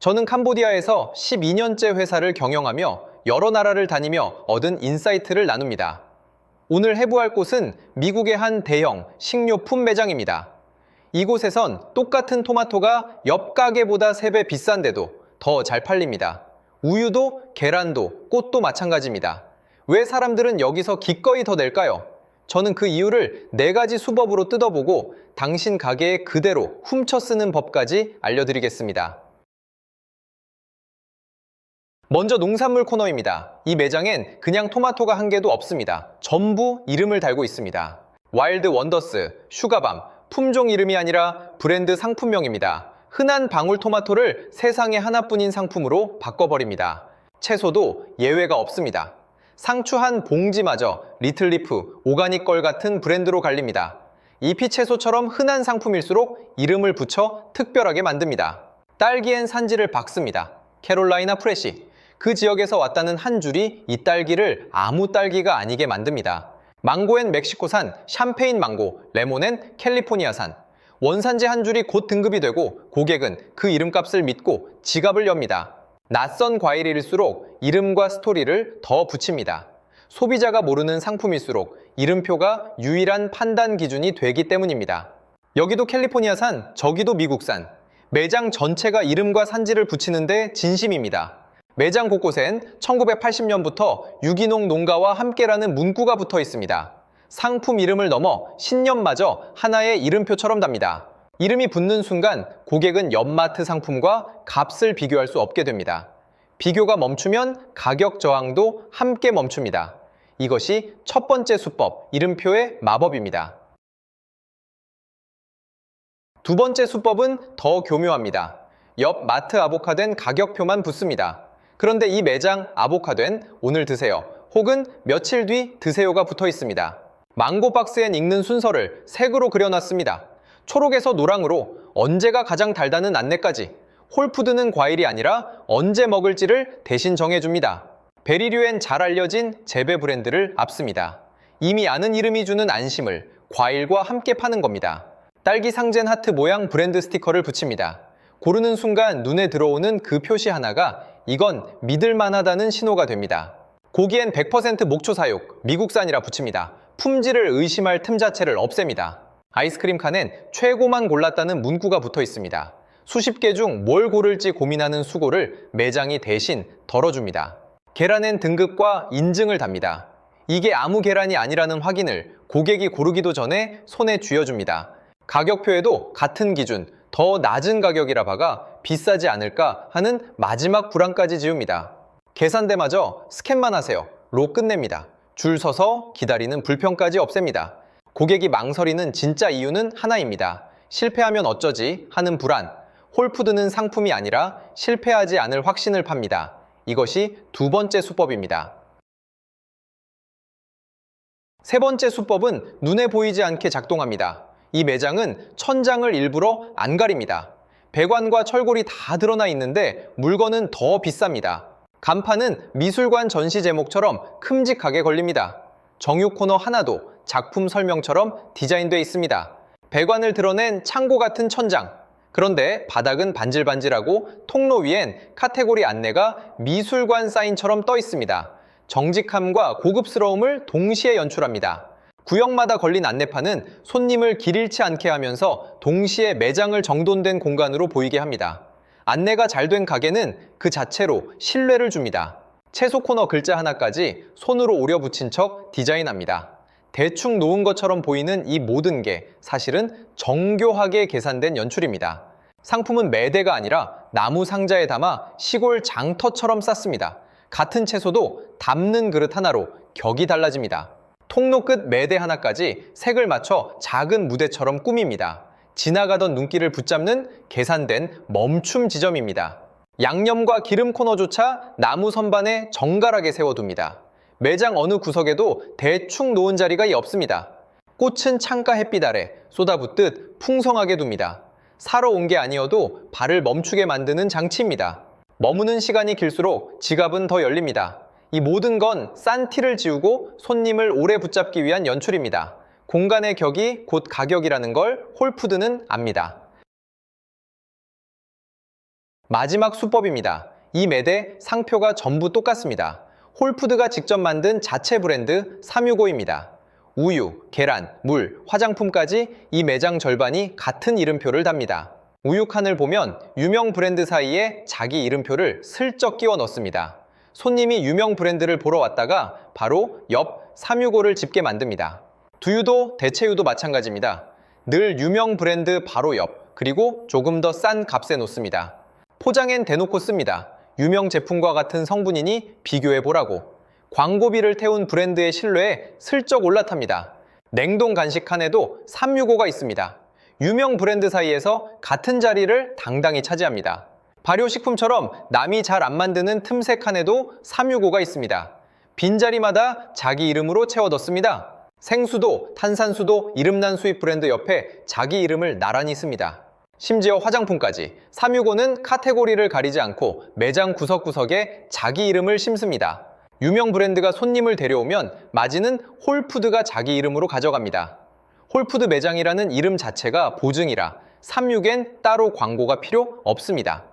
저는 캄보디아에서 12년째 회사를 경영하며 여러 나라를 다니며 얻은 인사이트를 나눕니다. 오늘 해부할 곳은 미국의 한 대형 식료품 매장입니다. 이곳에선 똑같은 토마토가 옆 가게보다 3배 비싼데도 더 잘 팔립니다. 우유도, 계란도, 꽃도 마찬가지입니다. 왜 사람들은 여기서 기꺼이 더 낼까요? 저는 그 이유를 4가지 수법으로 뜯어보고 당신 가게에 그대로 훔쳐 쓰는 법까지 알려드리겠습니다. 먼저 농산물 코너입니다. 이 매장엔 그냥 토마토가 한 개도 없습니다. 전부 이름을 달고 있습니다. 와일드 원더스, 슈가밤, 품종 이름이 아니라 브랜드 상품명입니다. 흔한 방울토마토를 세상에 하나뿐인 상품으로 바꿔버립니다. 채소도 예외가 없습니다. 상추 한 봉지마저 리틀리프, 오가닉걸 같은 브랜드로 갈립니다. 잎이 채소처럼 흔한 상품일수록 이름을 붙여 특별하게 만듭니다. 딸기엔 산지를 박습니다. 캐롤라이나 프레시. 그 지역에서 왔다는 한 줄이 이 딸기를 아무 딸기가 아니게 만듭니다. 망고엔 멕시코산, 샴페인 망고, 레몬엔 캘리포니아산. 원산지 한 줄이 곧 등급이 되고 고객은 그 이름값을 믿고 지갑을 엽니다. 낯선 과일일수록 이름과 스토리를 더 붙입니다. 소비자가 모르는 상품일수록 이름표가 유일한 판단 기준이 되기 때문입니다. 여기도 캘리포니아산, 저기도 미국산. 매장 전체가 이름과 산지를 붙이는데 진심입니다. 매장 곳곳엔 1980년부터 유기농 농가와 함께라는 문구가 붙어 있습니다. 상품 이름을 넘어 신념마저 하나의 이름표처럼 답니다. 이름이 붙는 순간 고객은 옆마트 상품과 값을 비교할 수 없게 됩니다. 비교가 멈추면 가격 저항도 함께 멈춥니다. 이것이 첫 번째 수법, 이름표의 마법입니다. 두 번째 수법은 더 교묘합니다. 옆 마트 아보카도엔 가격표만 붙습니다. 그런데 이 매장 아보카도엔 오늘 드세요 혹은 며칠 뒤 드세요가 붙어 있습니다. 망고 박스엔 읽는 순서를 색으로 그려놨습니다. 초록에서 노랑으로 언제가 가장 달다는 안내까지. 홀푸드는 과일이 아니라 언제 먹을지를 대신 정해줍니다. 베리류엔 잘 알려진 재배 브랜드를 앞습니다. 이미 아는 이름이 주는 안심을 과일과 함께 파는 겁니다. 딸기 상젠 하트 모양 브랜드 스티커를 붙입니다. 고르는 순간 눈에 들어오는 그 표시 하나가 이건 믿을만하다는 신호가 됩니다. 고기엔 100% 목초 사육, 미국산이라 붙입니다. 품질을 의심할 틈 자체를 없앱니다. 아이스크림 칸엔 최고만 골랐다는 문구가 붙어 있습니다. 수십 개 중 뭘 고를지 고민하는 수고를 매장이 대신 덜어줍니다. 계란엔 등급과 인증을 답니다. 이게 아무 계란이 아니라는 확인을 고객이 고르기도 전에 손에 쥐어줍니다. 가격표에도 같은 기준, 더 낮은 가격이라 봐가 비싸지 않을까 하는 마지막 불안까지 지웁니다. 계산대마저 스캔만 하세요. 로 끝냅니다. 줄 서서 기다리는 불평까지 없앱니다. 고객이 망설이는 진짜 이유는 하나입니다. 실패하면 어쩌지 하는 불안. 홀푸드는 상품이 아니라 실패하지 않을 확신을 팝니다. 이것이 두 번째 수법입니다. 세 번째 수법은 눈에 보이지 않게 작동합니다. 이 매장은 천장을 일부러 안 가립니다. 배관과 철골이 다 드러나 있는데 물건은 더 비쌉니다. 간판은 미술관 전시 제목처럼 큼직하게 걸립니다. 정육 코너 하나도 작품 설명처럼 디자인되어 있습니다. 배관을 드러낸 창고 같은 천장. 그런데 바닥은 반질반질하고 통로 위엔 카테고리 안내가 미술관 사인처럼 떠 있습니다. 정직함과 고급스러움을 동시에 연출합니다. 구역마다 걸린 안내판은 손님을 길 잃지 않게 하면서 동시에 매장을 정돈된 공간으로 보이게 합니다. 안내가 잘 된 가게는 그 자체로 신뢰를 줍니다. 채소 코너 글자 하나까지 손으로 오려 붙인 척 디자인합니다. 대충 놓은 것처럼 보이는 이 모든 게 사실은 정교하게 계산된 연출입니다. 상품은 매대가 아니라 나무 상자에 담아 시골 장터처럼 쌌습니다. 같은 채소도 담는 그릇 하나로 격이 달라집니다. 통로 끝 매대 하나까지 색을 맞춰 작은 무대처럼 꾸밉니다. 지나가던 눈길을 붙잡는 계산된 멈춤 지점입니다. 양념과 기름 코너조차 나무 선반에 정갈하게 세워둡니다. 매장 어느 구석에도 대충 놓은 자리가 없습니다. 꽃은 창가 햇빛 아래 쏟아붓듯 풍성하게 둡니다. 사러 온 게 아니어도 발을 멈추게 만드는 장치입니다. 머무는 시간이 길수록 지갑은 더 열립니다. 이 모든 건 싼 티를 지우고 손님을 오래 붙잡기 위한 연출입니다. 공간의 격이 곧 가격이라는 걸 홀푸드는 압니다. 마지막 수법입니다. 이 매대 상표가 전부 똑같습니다. 홀푸드가 직접 만든 자체 브랜드 365입니다. 우유, 계란, 물, 화장품까지 이 매장 절반이 같은 이름표를 답니다. 우유 칸을 보면 유명 브랜드 사이에 자기 이름표를 슬쩍 끼워 넣습니다. 손님이 유명 브랜드를 보러 왔다가 바로 옆 365를 집게 만듭니다. 두유도 대체유도 마찬가지입니다. 늘 유명 브랜드 바로 옆, 그리고 조금 더 싼 값에 놓습니다. 포장엔 대놓고 씁니다. 유명 제품과 같은 성분이니 비교해보라고. 광고비를 태운 브랜드의 신뢰에 슬쩍 올라탑니다. 냉동 간식 칸에도 365가 있습니다. 유명 브랜드 사이에서 같은 자리를 당당히 차지합니다. 발효식품처럼 남이 잘 안 만드는 틈새 칸에도 365가 있습니다. 빈자리마다 자기 이름으로 채워뒀습니다. 생수도 탄산수도 이름난 수입 브랜드 옆에 자기 이름을 나란히 씁니다. 심지어 화장품까지 365는 카테고리를 가리지 않고 매장 구석구석에 자기 이름을 심습니다. 유명 브랜드가 손님을 데려오면 마진은 홀푸드가 자기 이름으로 가져갑니다. 홀푸드 매장이라는 이름 자체가 보증이라 365엔 따로 광고가 필요 없습니다.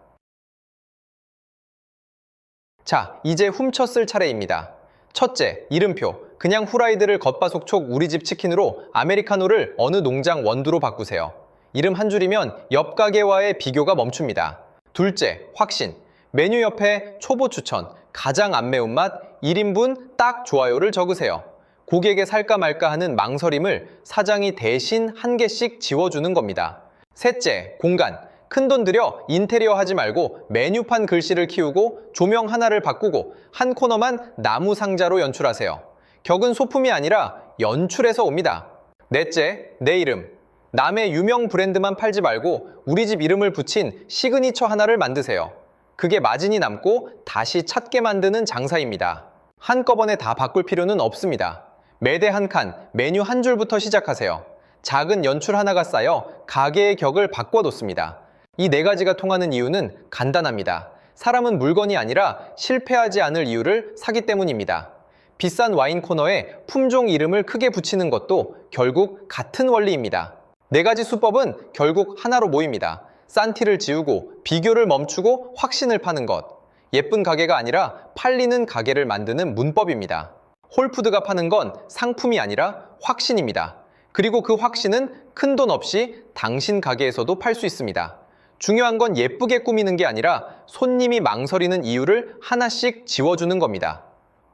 자, 이제 훔쳤을 차례입니다. 첫째, 이름표. 그냥 후라이드를 겉바속촉 우리집 치킨으로 아메리카노를 어느 농장 원두로 바꾸세요. 이름 한 줄이면 옆 가게와의 비교가 멈춥니다. 둘째, 확신. 메뉴 옆에 초보 추천, 가장 안 매운맛, 1인분 딱 좋아요를 적으세요. 고객에 살까 말까 하는 망설임을 사장이 대신 한 개씩 지워주는 겁니다. 셋째, 공간. 큰돈 들여 인테리어 하지 말고 메뉴판 글씨를 키우고 조명 하나를 바꾸고 한 코너만 나무 상자로 연출하세요. 격은 소품이 아니라 연출에서 옵니다. 넷째, 내 이름. 남의 유명 브랜드만 팔지 말고 우리 집 이름을 붙인 시그니처 하나를 만드세요. 그게 마진이 남고 다시 찾게 만드는 장사입니다. 한꺼번에 다 바꿀 필요는 없습니다. 매대 한 칸, 메뉴 한 줄부터 시작하세요. 작은 연출 하나가 쌓여 가게의 격을 바꿔놓습니다. 이 네 가지가 통하는 이유는 간단합니다. 사람은 물건이 아니라 실패하지 않을 이유를 사기 때문입니다. 비싼 와인 코너에 품종 이름을 크게 붙이는 것도 결국 같은 원리입니다. 네 가지 수법은 결국 하나로 모입니다. 싼 티를 지우고 비교를 멈추고 확신을 파는 것. 예쁜 가게가 아니라 팔리는 가게를 만드는 문법입니다. 홀푸드가 파는 건 상품이 아니라 확신입니다. 그리고 그 확신은 큰돈 없이 당신 가게에서도 팔 수 있습니다. 중요한 건 예쁘게 꾸미는 게 아니라 손님이 망설이는 이유를 하나씩 지워주는 겁니다.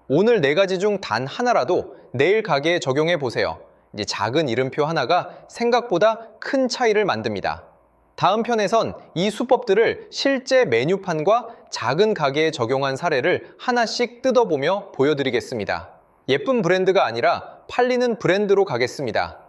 오늘 네 가지 중 단 하나라도 내일 가게에 적용해 보세요. 이제 작은 이름표 하나가 생각보다 큰 차이를 만듭니다. 다음 편에선 이 수법들을 실제 메뉴판과 작은 가게에 적용한 사례를 하나씩 뜯어보며 보여드리겠습니다. 예쁜 브랜드가 아니라 팔리는 브랜드로 가겠습니다.